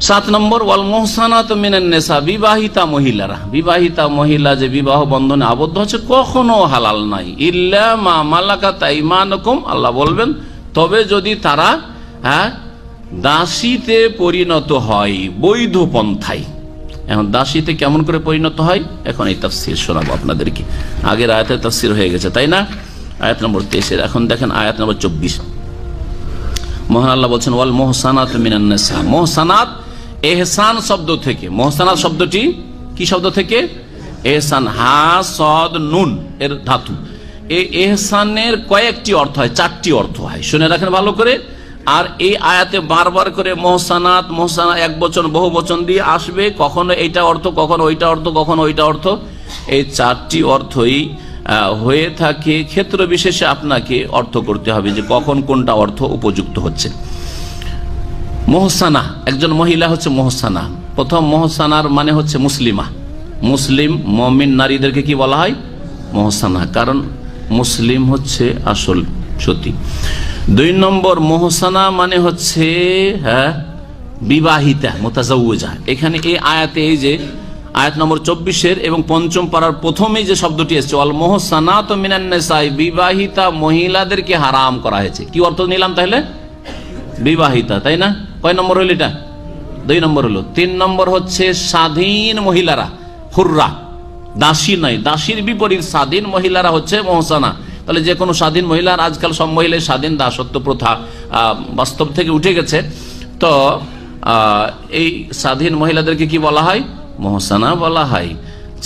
7 নম্বর ওয়াল মুহসানাতু মিনান নিসা, বিবাহিতা মহিলারা, বিবাহিতা মহিলা যে বিবাহ বন্ধনে আবদ্ধ হচ্ছে কখনো হালাল নাই। ইল্লা মা মালাকাত আইমানুকুম, আল্লাহ বলবেন তবে যদি তারা দাসীতে পরিণত হয় বৈধ পন্থায়। এখন দাসীতে কেমন করে পরিণত হয়, এখন এই তাফসীর শোনাবো আপনাদেরকে। আগের আয়াতের তাফসীর হয়ে গেছে তাই না, আয়াত নম্বর 23। এখন দেখেন আয়াত নম্বর 24। মহান আল্লাহ বলছেন ওয়াল মুহসানাতু মিনান নিসা, মুহসানাত এহসান শব্দ থেকে, মুহসানাত শব্দটি কি শব্দ থেকে, এহসান, হা সদ নুন এর ধাতু। এই এহসানের কয়েকটি অর্থ হয়, 4টি অর্থ হয়, শুনে রাখেন ভালো করে। আর এই আয়াতে বারবার করে মুহসানাত মুহসানা এক বচন বহু বচন দিয়ে আসবে, কখনো এইটা অর্থ, কখনো ওইটা অর্থ, কখনো ওইটা অর্থ। এই 4টি অর্থই হয়ে থাকে, ক্ষেত্র বিশেষে আপনাকে অর্থ করতে হবে যে কখন কোনটা অর্থ উপযুক্ত হচ্ছে। মুহসানা, একজন মহিলা হচ্ছে মুহসানা। প্রথম মুহসানার মানে হচ্ছে মুসলিমা, মুসলিম মুমিন নারীদেরকে কি বলা হয়, মুহসানা, কারণ মুসলিম হচ্ছে আসল সতী। 2 নম্বর মুহসানা মানে হচ্ছে বিবাহিতা, মুতাজাওয়িজা। এখানে এই আয়াতে, এই যে আয়াত নম্বর 24 এবং 5ম পারার প্রথমেই যে শব্দটি এসেছে ওয়াল মুহসানাতু মিনান নিসা, বিবাহিতা মহিলাদেরকে হারাম করা হয়েছে। কি অর্থ নিলাম তাহলে, বিবাহিতা, তাই না? কয় নম্বর হলো এটা, 2 নম্বর হলো। 3 নম্বর হচ্ছে স্বাধীন মহিলারা, হুররা, দাসী নয়, দাসীর বিপরীত স্বাধীন মহিলারা হচ্ছে মুহসানা। তাহলে যে কোনো স্বাধীন মহিলার, আজকাল সব মহিলাই স্বাধীন, দাসত্ব প্রথা বাস্তব থেকে উঠে গেছে। তো এই স্বাধীন মহিলাদেরকে কি বলা হয়, মুহসানা বলা হয়।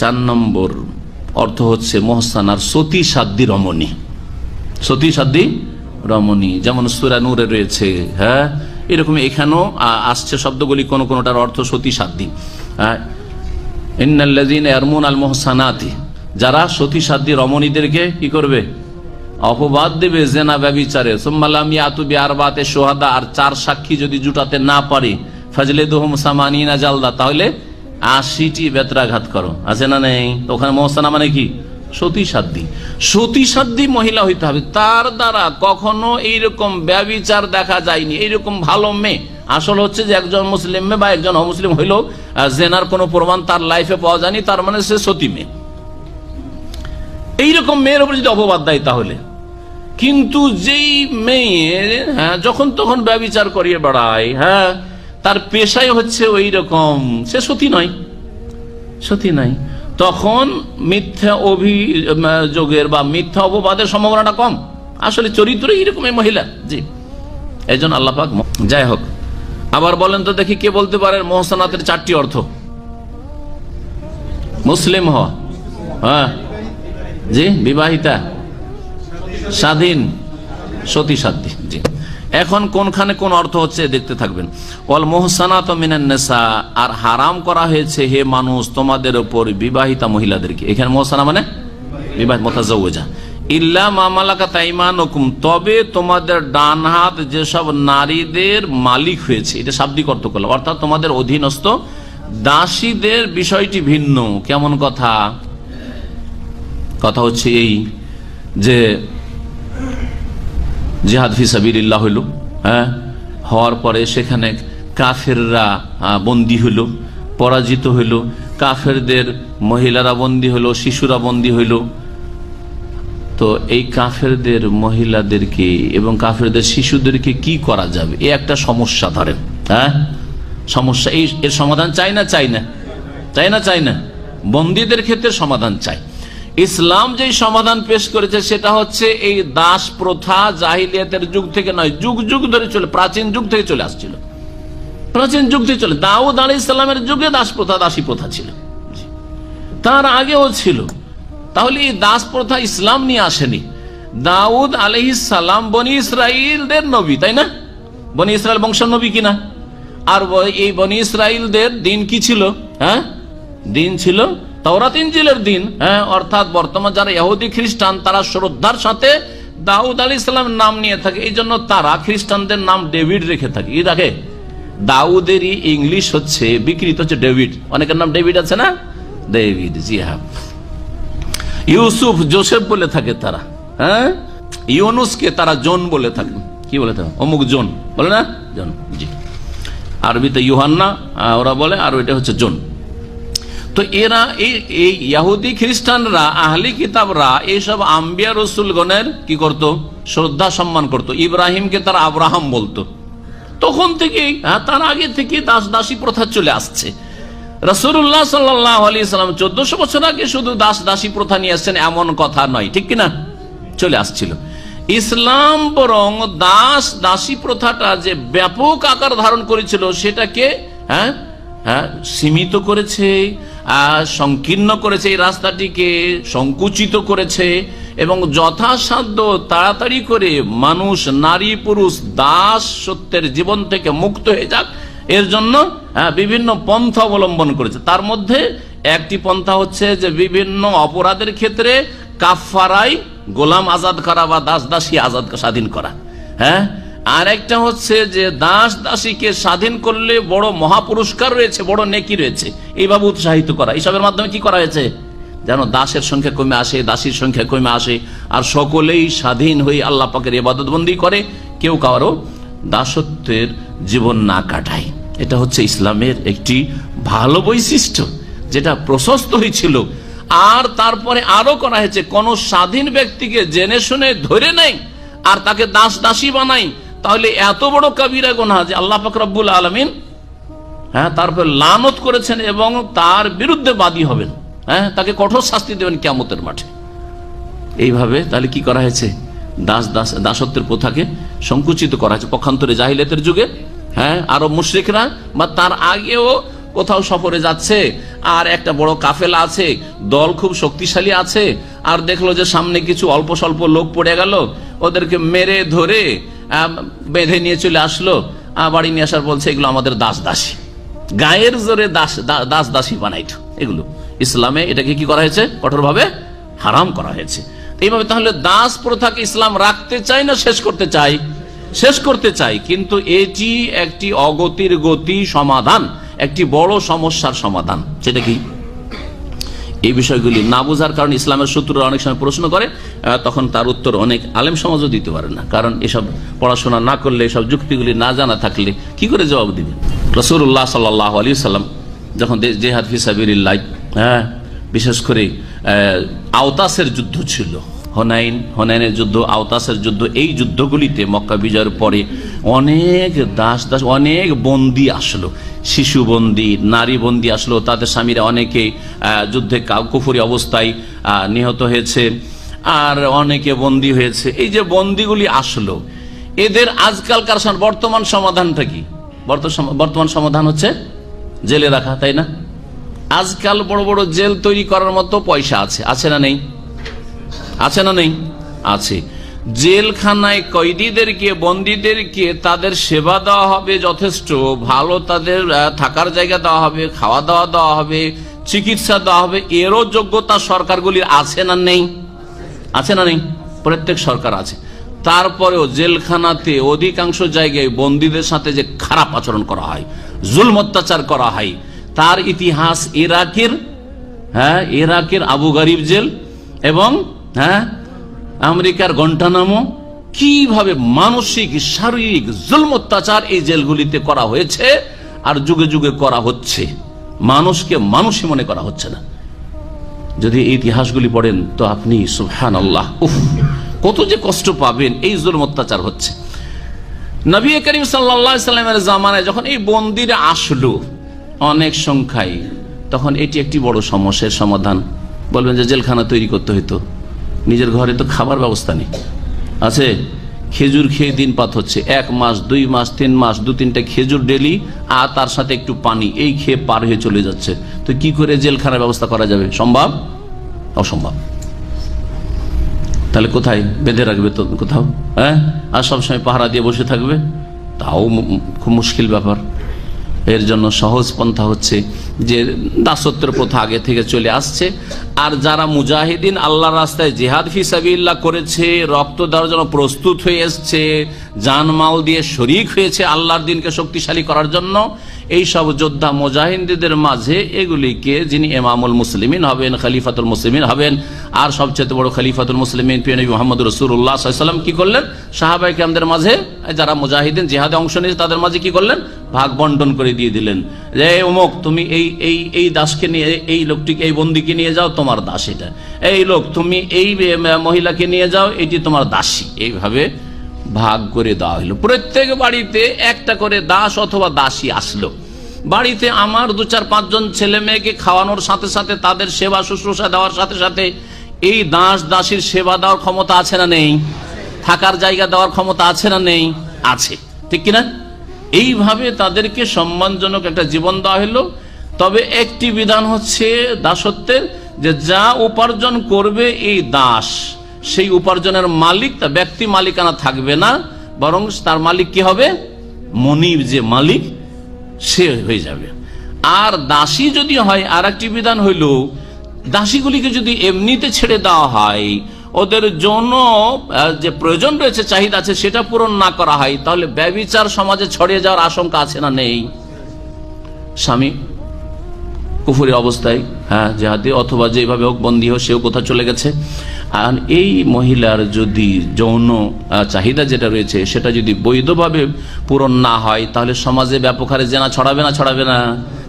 4 নম্বর অর্থ হচ্ছে মুহসানার সতী সাধ্বী রমণী, সতী সাধ্বী রমণী, যেমন সূরা নূরে রয়েছে। এরকম এখানেও আসছে শব্দগুলি, কোনটার অর্থ সতী সাধ্বী। ইন্নাল্লাযীনা ইয়ারমুনাল মুহসানাতি, যারা সতী সাধ্বী রমণীদেরকে কি করবে, অপবাদ দেবে জেনা ব্যভিচারে। সুম্মা লাম ইয়াতু বিআরবাতি শুহাদা, আর 4 সাক্ষী যদি জুটাতে না পারে, ফাজলিদুহুম সামানিনা জালদা, তাহলে 80টি বেত্রাঘাত করো। আছে না নেই? তো ওখানে মুহসানা মানে কি, সতী সাধ্বী। সতী সাধ্বী মহিলা হইতে হবে, তার দ্বারা কখনো এইরকম ব্যভিচার দেখা যায়নি, এইরকম ভালো মেয়ে। আসল হচ্ছে যে একজন মুসলিম মেয়ে বা একজন অমুসলিম হইলেও জেনার কোনো প্রমাণ তার লাইফে পাওয়া যায়নি, তার মানে সে সতী মেয়ে। এইরকম মেয়ের উপর যদি অপবাদ দেয় তাহলে। কিন্তু যেই মেয়ে যখন তখন ব্যভিচার করিয়ে বেড়ায়, তার পেশাই হচ্ছে ওই রকম, সে সতী নয়, সতী নাই, তখন মিথ্যা অভিযোগের বা মিথ্যা অপবাদের সম্ভাবনাটা কম। আসলে চরিত্র এইরকম এই মহিলা, জি, এই জন্য আল্লাহ পাক। যাই হোক, আবার বলেন তো দেখি কে বলতে পারে মুহসানাতের 4টি অর্থ। মুসলিম হওয়া, জি, বিবাহিতা, স্বাধীন, সতী সাধ্বী, জি। এখন কোনখানে কোন অর্থ হচ্ছে দেখতে থাকবেন। ওয়াল মুহসানাতু মিনান নিসা, আর হারাম করা হয়েছে হে মানুষ তোমাদের উপর বিবাহিতা মহিলাদেরকে। এখানে মুহসানা মানে বিবাহিত, মুতাজাওয়িজা। ইল্লা মা মালাকাত আইমানুকুম, তবে তোমাদের ডান হাত যেসব নারীদের মালিক হয়েছে, এটা শাব্দিক অর্থ করলাম, অর্থাৎ তোমাদের অধীনস্থ দাসীদের বিষয়টি ভিন্ন। কেমন কথা? কথা হচ্ছে এই যে জিহাদ ফি সাবিলিল্লাহ হইল, হওয়ার পরে সেখানে কাফেররা বন্দী হইল, পরাজিত হইল, কাফেরদের মহিলারা বন্দী হইল, শিশুরা বন্দী হইল। তো এই কাফেরদের মহিলাদেরকে এবং কাফেরদের শিশুদেরকে কি করা যাবে, এই একটা সমস্যা ধরেন, সমস্যা। এর সমাধান চাই না, চাই না, চাই না, চাই না, বন্দীদের ক্ষেত্রে সমাধান চাই। ইসলাম যে সমাধান পেশ করেছে সেটা হচ্ছে এই দাস প্রথা জাহিলিয়াতের যুগ থেকে নয়, যুগ যুগ ধরে চলে, প্রাচীন যুগ থেকে চলে আসছিল, প্রাচীন যুগ থেকে চলে। দাউদ আলাইহিস সালামের যুগে দাস প্রথা, দাসী প্রথা ছিল, তার আগেও ছিল। তাহলে এই দাস প্রথা ইসলাম নিয়ে আসেনি। দাউদ আলাইহিস সালাম বনি ইসরাইলদের নবী, তাই না? বনি ইসরাইল বংশের নবী কিনা? আর এই বনি ইসরাইলদের দিন কি ছিল? দিন ছিল তাওরাত ইনজিলের দিন, অর্থাৎ বর্তমান যারা ইহুদি খ্রিস্টান তারা শ্রদ্ধার সাথে দাউদ আলাইহিস সালামের নাম নিয়ে থাকে, এই জন্য তারা খ্রিস্টানদের নাম ডেভিড রেখে থাকে। এই দেখে দাউদেরই ইংলিশ হচ্ছে বিকৃত হচ্ছে ডেভিড, অনেকের নাম ডেভিড আছে না, ডেভিড, জি হ্যাঁ। ইউসুফ জোসেফ বলে থাকে তারা, ইউনুসকে তারা জন বলে থাকে, কি বলে থাকে, অমুক জন বলে না, জন, জি। আরবিতে ইউহান্না ওরা বলে, আর ওইটা হচ্ছে জন। তো এরা এই ইহুদি খ্রিস্টানরা, আহলি কিতাবরা এইসব আম্বিয়া রসুলগণের কি করত? শ্রদ্ধা সম্মান করত। ইব্রাহিমকে তারা আব্রাহাম বলতো। তখন থেকেই, তার আগে থেকে দাস দাসী প্রথা চলে আসছে। রাসূলুল্লাহ সাল্লাল্লাহু আলাইহি সাল্লাম 1400 বছর আগে শুধু দাস দাসী প্রথা নিয়ে আসছেন এমন কথা নয়, ঠিক কিনা? চলে আসছিল। ইসলাম বরং দাস দাসী প্রথাটা যে ব্যাপক আকার ধারণ করেছিল সেটাকে সীমিত করেছে, সংকীর্ণ করেছে, এই রাস্তাটিকে সংকুচিত করেছে এবং যথাসাধ্য তাড়াতাড়ি করে মানুষ, নারী পুরুষ দাস সত্যের জীবন থেকে মুক্ত হয়ে যাক এর জন্য বিভিন্ন পন্থা অবলম্বন করেছে। তার মধ্যে একটি পন্থা হচ্ছে যে বিভিন্ন অপরাধের ক্ষেত্রে কাফফারাই গোলাম আজাদ করা বা দাস দাসী আজাদ স্বাধীন করা। আর একটা হচ্ছে যে দাস দাসীকে স্বাধীন করলে বড় মহাপুরস্কার রয়েছে, বড় নেকি রয়েছে, এইভাবে উৎসাহিত করা। এইসবের মাধ্যমে কি করা হয়েছে? যেন দাসের সংখ্যা কমে আসে, দাসীর সংখ্যা কমে আসে, আর সকলেই স্বাধীন হয়ে আল্লাহ পাকের ইবাদতবন্দি করে, কেউ কারো দাসত্বের জীবন না কাটায়। এটা হচ্ছে ইসলামের একটি ভালো বৈশিষ্ট্য যেটা প্রশস্ত হয়েছিল। আর তারপরে আরো করা হয়েছে, কোন স্বাধীন ব্যক্তিকে জেনে শুনে ধরে নেয় আর তাকে দাস দাসী বানাই, তাহলে এত বড় কাবিরা গুনাহ যে আল্লাহ পাক রব্বুল আলামিন তারপর লানত করেছেন এবং তার বিরুদ্ধে বাদী হবেন, তাকে কঠোর শাস্তি দেবেন কিয়ামতের মাঠে। এইভাবে তাহলে কি করা হয়েছে? দাসত্বের প্রথাকে সংকুচিত করা হয়েছে। পক্ষান্তরে জাহিলিয়াতের যুগে আরব মুশরিকরা বা তার আগেও কোথাও সফরে যাচ্ছে আর একটা বড় কাফেলা আছে, দল খুব শক্তিশালী আছে, আর দেখলো যে সামনে কিছু অল্প স্বল্প লোক পড়ে গেল, ওদেরকে মেরে ধরে বেঁধে নিয়ে চলে আসলো, বাড়ি নিয়ে আসার বলছে এগুলো আমাদের দাস দাসী, গায়ের জোরে দাস দাসী বানাইতো। এগুলো ইসলামে এটাকে কি করা হয়েছে? কঠোরভাবে হারাম করা হয়েছে। এইভাবে তাহলে দাস প্রথাকে ইসলাম রাখতে চায় না শেষ করতে চায়? শেষ করতে চাই, কিন্তু এটি একটি অগতির গতি সমাধান, একটি বড় সমস্যার সমাধান। সেটা কি? এই বিষয়গুলি না বোঝার কারণে ইসলামের শত্রুরা অনেক সময় প্রশ্ন করে, তখন তার উত্তর অনেক আলেম সমাজও দিতে পারে না, কারণ এসব পড়াশোনা না করলে, এসব যুক্তিগুলি না জানা থাকলে কি করে জবাব দিবেন? রাসূলুল্লাহ সাল্লাল্লাহু আলাইহি সাল্লাম যখন জিহাদ ফি সাবিলিল্লাহ, বিশেষ করে আওতাসের যুদ্ধ ছিল, হুনাইনের যুদ্ধ, আওতাসের যুদ্ধ, এই যুদ্ধগুলিতে মক্কা বিজয়ের পরে অনেক অনেক বন্দী আসলো, শিশু বন্দী, নারী বন্দী আসলো, তাদের স্বামীরা অনেকে যুদ্ধে কুফরি অবস্থায় নিহত হয়েছে আর অনেকে বন্দী হয়েছে। এই যে বন্দীগুলি আসলো, এদের আজকালকার বর্তমান সমাধানটা কি? বর্তমান সমাধান হচ্ছে জেলে রাখা, তাই না? আজকাল বড় বড় জেল তৈরি করার মতো পয়সা আছে, আছে না নেই? আছে না নেই? আছে। জেলখানায় কয়েদিদেরকে, বন্দীদেরকে তাদের সেবা দেওয়া হবে যথেষ্ট ভালো, তাদের থাকার জায়গা দেওয়া হবে, খাওয়া দাওয়া দেওয়া হবে, চিকিৎসা দেওয়া হবে, এরও যোগ্যতা সরকারগুলির আছে না নেই? আছে না নেই? প্রত্যেক সরকার আছে। তারপরেও জেলখানাতে অধিকাংশ জায়গায় বন্দীদের সাথে যে খারাপ আচরণ করা হয়, জুলম অত্যাচার করা হয়, তার ইতিহাস ইরাকের আবু গারিব জেল এবং আমেরিকার গন্টানামো, কিভাবে মানসিক শারীরিক জুলম অত্যাচার এই জেলগুলিতে করা হয়েছে আর যুগে যুগে করা হচ্ছে। মানুষকে মানুষই মনে করা হচ্ছে না। যদি এই ইতিহাসগুলি পড়েন তো আপনি সুবহানাল্লাহ, উফ, কত যে কষ্ট পাবেন। এই জুলম অত্যাচার হচ্ছে। নবী করিম সাল্লাল্লাহু আলাইহি সাল্লামের জামানায় যখন এই বন্দীরা আসলো অনেক সংখ্যায়, তখন এটি একটি বড় সমস্যার সমাধান। বলবেন যে জেলখানা তৈরি করতে হইতো, নিজের ঘরে তো খাবার ব্যবস্থা নেই, আছে খেজুর খেয়ে দিন পাত হচ্ছে, 1 মাস 2 মাস 3 মাস 2-3টা খেজুর ডেলি আর তার সাথে একটু পানি, এই খেয়ে পার হয়ে চলে যাচ্ছে। তো কি করে জেলখানার ব্যবস্থা করা যাবে? সম্ভব? অসম্ভব। তাহলে কোথায় বেঁধে রাখবে? তো কোথাও, আর সবসময় পাহারা দিয়ে বসে থাকবে, তাও খুব মুশকিল ব্যাপার। এর জন্য সহজ পন্থা হচ্ছে যে দাসত্বের প্রথা আগে থেকে চলে আসছে। আর যারা মুজাহিদিন আল্লাহর রাস্তায় জিহাদ ফি সাবিলিল্লাহ করেছে, রক্ত দেওয়ার জন্য প্রস্তুত হয়ে এসছে, জানমাল দিয়ে শরিক হয়েছে আল্লাহর দিনকে শক্তিশালী করার জন্য, এই সব যোদ্ধা মুজাহিদদের মাঝে এগুলিকে যিনি ইমামুল মুসলিমিন হবেন, খলিফাতুল মুসলিমিন হবেন, আর সবচেয়ে বড় খলিফাতুল মুসলিমিন প্রিয় নবী মুহাম্মদ রাসূলুল্লাহ সাল্লাল্লাহু আলাইহি ওয়াসাল্লাম কি করলেন? সাহাবায়ে কেরামদের মাঝে যারা মুজাহিদিন জিহাদে অংশ নিয়েছে তাদের মাঝে কি করলেন? ভাগ বন্টন করে দিয়ে দিলেন যে অমুক তুমি এই দাসকে নিয়ে, এই লোকটিকে, এই বন্দীকে নিয়ে যাও, তোমার দাস এটা। এই লোক তুমি এই মহিলাকে নিয়ে যাও, এটি তোমার দাসী। এইভাবে ভাগ করে দেওয়া হলো। প্রত্যেক বাড়িতে একটা করে দাস অথবা দাসী আসলো। বাড়িতে আমার 2-4-5 জন ছেলে মেয়েকে খাওয়ানোর সাথে সাথে, তাদের সেবা শুশ্রূষা দেওয়ার সাথে সাথে এই দাস দাসীর সেবা দেওয়ার ক্ষমতা আছে না নেই? থাকার জায়গা দেওয়ার ক্ষমতা আছে না নেই? আছে, ঠিক কিনা? এইভাবে তাদেরকে সম্মানজনক একটা জীবন দেওয়া হলো। তবে একটি বিধান হচ্ছে দাসত্বের, যে যা উপার্জন করবে এই দাস, সেই উপার্জনের মালিক, তা ব্যক্তি মালিকানা থাকবে না, বরং তার মালিক কি হবে? মনিব, যে মালিক সে হয়ে যাবে। আর দাসী যদি হয়, আর একটি বিধান হইল, দাসীগুলিকে যদি এমনিতে ছেড়ে দেওয়া হয়, ওদের জন্য যে প্রয়োজন রয়েছে, চাহিদা আছে, সেটা পূরণ না করা হয়, তাহলে ব্যভিচার সমাজে ছড়িয়ে যাওয়ার আশঙ্কা আছে না নেই? স্বামী কুফরি অবস্থায়, জেহাদে অথবা যেভাবে হোক বন্দী হোক, সেও কোথাও চলে গেছে, আর এই মহিলার যদি যৌন চাহিদা যেটা রয়েছে সেটা যদি বৈধভাবে পূরণ না হয়, তাহলে সমাজে ব্যাপক হারে জেনা ছড়াবে না? ছড়াবে না?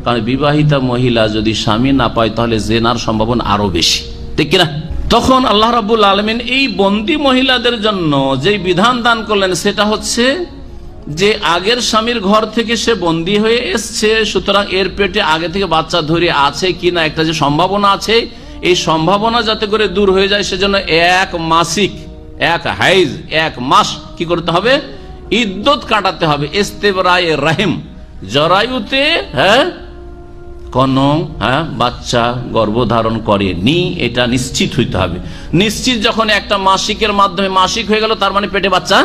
কারণ বিবাহিতা মহিলা যদি স্বামী না পায় তাহলে জেনার সম্ভাবনা আরো বেশি, ঠিক কিনা? তখন আল্লাহ রাব্বুল আলামিন এই বন্দী মহিলাদের জন্য যে বিধান দান করলেন, সেটা হচ্ছে যে আগের স্বামীর ঘর থেকে সে বন্দী হয়ে এসছে, সুতরাং এর পেটে আগে থেকে বাচ্চা ধরে আছে কিনা একটা যে সম্ভাবনা আছে, এই সম্ভাবনা যাতে করে দূর হয়ে যায়, সেজন্য এক মাস কি করতে হবে? ইদ্যত কাটাতে হবে। ইস্তেবরায়ে রহিম, জরায়ুতে কোন বাচ্চা গর্ভধারণ করেনি এটা নিশ্চিত হইতে হবে। নিশ্চিত যখন একটা মাসিকের মাধ্যমে মাসিক হয়ে গেল, তার মানে পেটে বাচ্চা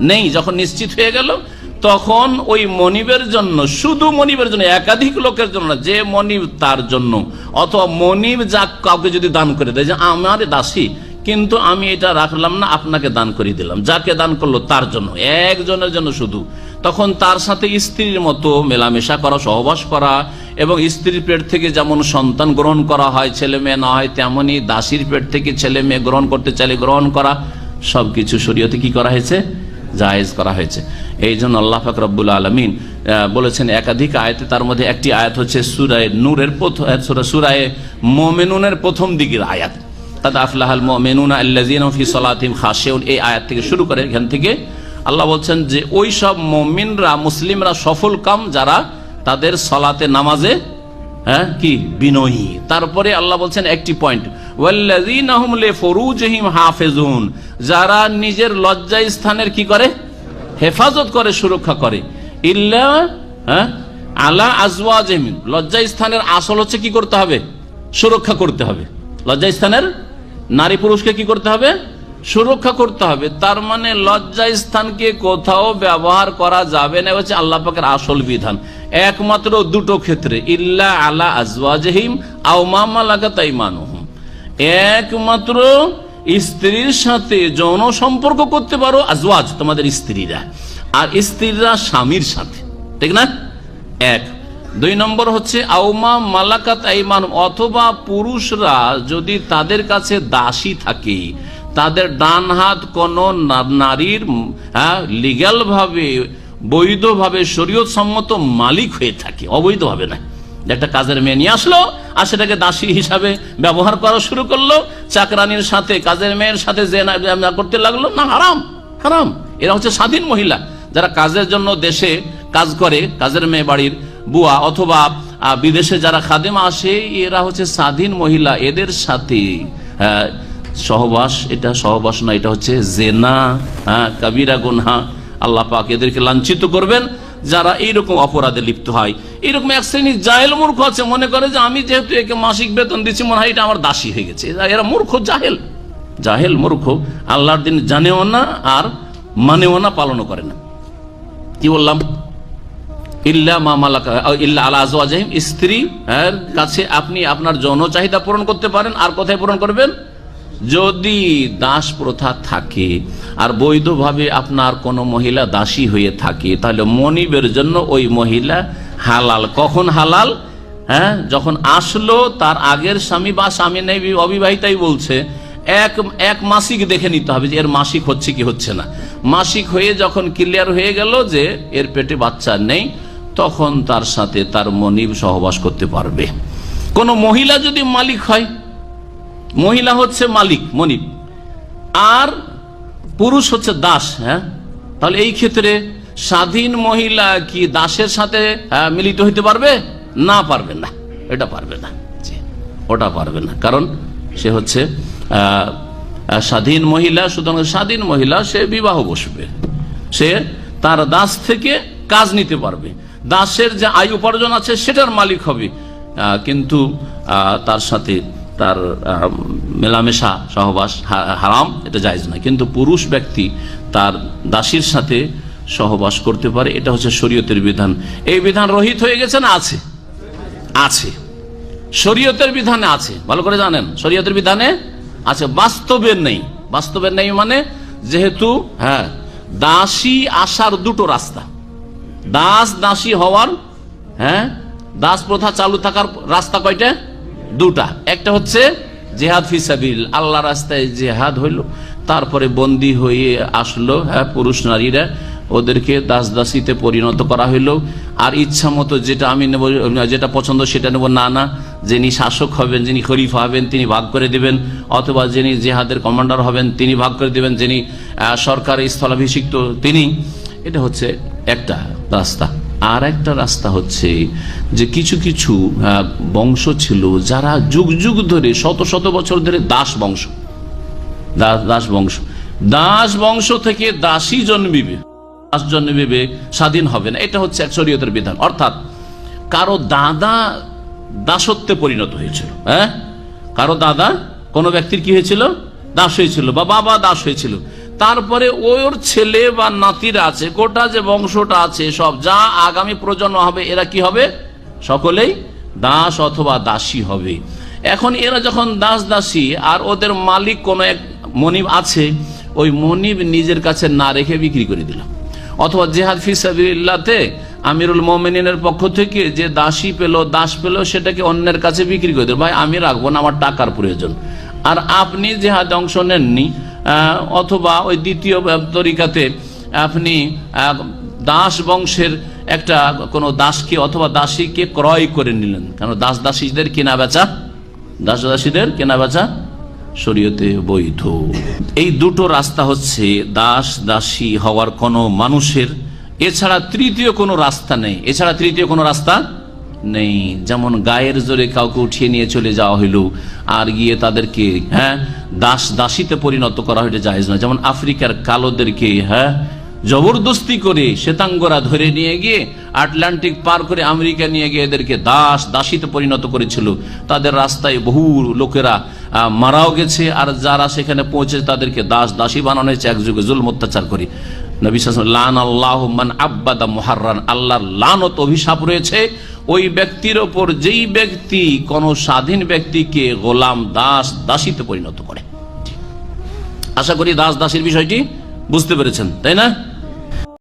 নেই, যখন নিশ্চিত হয়ে গেল, তখন ওই মনিবের জন্য, শুধু মনিবের জন্য, একাধিক লোকের জন্য না, যে মনিব তার জন্য, অথবা মনিব যা কাউকে যদি দান করে দেয়, যে আমার দাসী কিন্তু আমি এটা রাখলাম না, আপনাকে দান করে দিলাম, যাকে দান করলো তার জন্য, একজনের জন্য শুধু, তখন তার সাথে স্ত্রীর মতো মেলামেশা করা, সহবাস করা, এবং স্ত্রীর পেট থেকে যেমন সন্তান গ্রহণ করা হয়, ছেলে মেয়ে না হয়, তেমনি দাসীর পেট থেকে ছেলে মেয়ে গ্রহণ করতে চাইলে গ্রহণ করা, সবকিছু শরীয়তে কি করা হয়েছে? জায়েজ করা হয়েছে। এই জন্য আল্লাহ পাক রব্বুল আলামিন বলেছেন একাধিক আয়াতে, তার মধ্যে একটি আয়াত হচ্ছে সূরা নূরের সূরা মুমিনুনের প্রথম দিকের আয়াত, কাদ আফলাহাল মুমিনুনা আল্লাযীনা ফি সালাতিহিম খাশিউন। এই আয়াত থেকে শুরু করে এখান থেকে আল্লাহ বলছেন যে ওই সব মুমিনরা, মুসলিমরা সফল কাম যারা তাদের সালাতে, নামাজে কি বিনয়ী। তারপরে আল্লাহ বলছেন একটি পয়েন্ট, ওয়াল্লাযীনা হুম লিফুরুজিহিম হাফিজুন, যারা নিজের লজ্জা স্থানের কি করে? হেফাজত করে, সুরক্ষা করে। ইল্লা আলা আজওয়াজিহিম, লজ্জা স্থানের আসল হচ্ছে কি করতে হবে? সুরক্ষা করতে হবে। লজ্জা স্থানের নারী পুরুষকে কি করতে হবে? সুরক্ষা করতে হবে। তার মানে লজ্জা স্থানকে কোথাও ব্যবহার করা যাবে না, হচ্ছে আল্লাহ পাকের আসল বিধান। একমাত্র দুটো ক্ষেত্রে, ইল্লা আলা আজওয়াজিহিম আও মা মালাকাত আইমানুহুম, একমাত্র স্ত্রীর সাথে যৌন সম্পর্ক করতে পারো, আজওয়াজ তোমাদের স্ত্রীরা, আর স্ত্রীরা স্বামীর সাথে, ঠিক না? এক। 2 নম্বর হচ্ছে আওমা মালাকাত আইমানুহুম, অথবা পুরুষরা যদি তাদের কাছে দাসী থাকে, তাদের ডান হাত কোন নারীর লিগ্যাল ভাবে, বৈধভাবে, শরীয়ত সম্মত মালিক হয়ে থাকে, অবৈধ ভাবে না। একটা কাজের মেয়ে নিয়ে আসলো আর সেটাকে দাসী হিসাবে ব্যবহার করা শুরু করলো, চাকরানির সাথে, কাজের মেয়ের সাথে জেনা করতে লাগলো, না, হারাম, হারাম। এরা হচ্ছে স্বাধীন মহিলা, যারা কাজের জন্য দেশে কাজ করে, কাজের মেয়ে, বাড়ির বুয়া, অথবা বিদেশে যারা খাদেমা আসে, এরা হচ্ছে স্বাধীন মহিলা। এদের সাথে সহবাস, এটা সহবাস না, এটা হচ্ছে জেনা, কাবিরা গুনহা। আল্লাহ পাক এদেরকে লাঞ্ছিত করবেন যারা এইরকম অপরাধে লিপ্ত হয়। এইরকম এক শ্রেণীর জাহেল মূর্খ আছে, মনে করে যে আমি যেহেতু একে মাসিক বেতন দিচ্ছি, মনে হয় এটা আমার দাসী হয়ে গেছে। এরা মূর্খ, জাহেল মূর্খ, আল্লাহর দিন জানেও না আর মানেও না, পালনও করে না। কি বললাম? ইল্লা মা মালাকা ইল্লা আলা আজওয়াজিহিম, স্ত্রী এর কাছে আপনি আপনার যৌন চাহিদা পূরণ করতে পারেন। আর কোথায় পূরণ করবেন? যদি দাস প্রথা থাকে আর বৈধভাবে আপনার কোনো মহিলা দাসী হয়ে থাকে, তাহলে মনিবের জন্য ওই মহিলা হালাল। কখন হালাল? হ্যাঁ, যখন আসলো তার আগের স্বামী বা স্বামী নেই, অবিবাহিতাই বলছে, এক মাসিক দেখে নিতে হবে যে এর মাসিক হচ্ছে কি হচ্ছে না। মাসিক হয়ে যখন ক্লিয়ার হয়ে গেল যে এর পেটে বাচ্চা নেই, তখন তার সাথে তার মনিব সহবাস করতে পারবে। কোন মহিলা যদি মালিক হয়, মহিলা হচ্ছে মালিক মনিব, আর পুরুষ হচ্ছে দাস, হ্যাঁ, তাহলে এই ক্ষেত্রে স্বাধীন মহিলা কি দাসের সাথে মিলিত হইতে পারবে? না, পারবে না, এটা পারবে না, ওটা পারবে না, কারণ সে হচ্ছে স্বাধীন মহিলা। সুতরাং স্বাধীন মহিলা সে বিবাহ বসবে, সে তার দাস থেকে কাজ নিতে পারবে, দাসের যে আয় উপার্জন আছে সেটার মালিক হবে, কিন্তু তার সাথে তার মেলামেশা সহবাস হারাম, এটা জায়েজ না। কিন্তু পুরুষ ব্যক্তি তার দাসীর সাথে সহবাস করতে পারে, এটা হচ্ছে শরীয়তের বিধান। এই বিধান রহিত হয়ে গেছে না আছে? আছে, শরীয়তের বিধানে আছে, ভালো করে জানেন, শরীয়তের বিধানে আছে, বাস্তবের নেই। বাস্তবের নেই মানে, যেহেতু হ্যাঁ দাসী আসার দুটো রাস্তা, দাস দাসী হওয়ার, হ্যাঁ দাস প্রথা চালু থাকার রাস্তা কয়টা? দুটা। একটা হচ্ছে জিহাদ ফিসাবিল, আল্লাহ রাস্তায় জিহাদ হইল, তারপরে বন্দী হয়ে আসলো, হ্যাঁ পুরুষ নারীরা, ওদেরকে দাস দাসীতে পরিণত করা হইল। আর ইচ্ছা মতো যেটা আমি নেব, যেটা পছন্দ সেটা নেব, না না, যিনি শাসক হবেন, যিনি খলিফা হবেন তিনি ভাগ করে দিবেন, অথবা যিনি জিহাদের কমান্ডার হবেন তিনি ভাগ করে দিবেন, যিনি সরকারের স্থলাভিষিক্ত তিনি। এটা হচ্ছে একটা রাস্তা। আর একটা রাস্তা হচ্ছে যে কিছু কিছু বংশ ছিল যারা যুগ যুগ ধরে, শত শত বছর ধরে দাস বংশ, দাস বংশ থেকে দাসী জন্মিবে, দাস জন্মিবে, স্বাধীন হবে না। এটা হচ্ছে এক শরীয়তের বিধান। অর্থাৎ কারো দাদা দাসত্বে পরিণত হয়েছিল, হ্যাঁ, কারো দাদা কোনো ব্যক্তির কি হয়েছিল? দাস হয়েছিল, বা বাবা দাস হয়েছিল। তারপরে ওর ছেলে বা নাতিরা আছে, গোটা যে বংশটা আছে সব, যা আগামী প্রজন্ম হবে, এরা কি হবে? সকলেই দাস অথবা দাসী হবে। এখন এরা যখন দাস দাসী, আর ওদের মালিক কোন এক মনিব আছে, ওই মনিব নিজের কাছে না রেখে বিক্রি করে দিল, অথবা জিহাদ ফিসাবিল্লাহতে আমিরুল মুমিনিনের পক্ষ থেকে যে দাসী পেল, দাস পেল, সেটাকে অন্যের কাছে বিক্রি করে দিল, ভাই আমি রাখবো না, আমার টাকার প্রয়োজন। আর আপনি জিহাদে অংশ নেননি, অথবা ওই দ্বিতীয় তরিকাতে আপনি দাস বংশের একটা কোনো দাসকে অথবা দাসীকে ক্রয় করে নিলেন, কারণ দাস দাসীদের কেনা বেচা, দাস দাসীদের কেনা বেচা শরীয়তে বৈধ। এই দুটো রাস্তা হচ্ছে দাস দাসী হওয়ার কোনো মানুষের, এছাড়া তৃতীয় কোনো রাস্তা নেই, এছাড়া তৃতীয় কোনো রাস্তা নেই। যেমন গায়ের জোরে কাউকে উঠিয়ে নিয়ে চলে যাওয়া হইল, আর গিয়ে তাদেরকে হ্যাঁ দাস দাসীতে পরিণত করা হইলে জায়েজ নয়। যেমন আফ্রিকার কালোদেরকে হ্যাঁ জবরদস্তি করে শ্বেতাঙ্গরা ধরে নিয়ে গিয়ে আটলান্টিক পার করে আমেরিকা নিয়ে গিয়ে এদেরকে দাস দাসীতে পরিণত করেছিল। তাদের রাস্তায় বহু লোকেরা মারাও গেছে, আর যারা সেখানে পৌঁছে তাদেরকে দাস দাসী বানানো হয়েছে একযুগে জুলম অত্যাচার করে। নবী সাল্লাল্লাহু আলাইহি ওয়াসাল্লাম লানাল্লাহু মান আব্বাদা মুহাররান, আল্লাহর লানত অভিশাপ রয়েছে ওই ব্যক্তির ওপর যেই ব্যক্তি কোন স্বাধীন ব্যক্তিকে গোলাম দাস দাসীতে পরিণত করে। আশা করি দাস দাসীর বিষয়টি বুঝতে পেরেছেন, তাই না?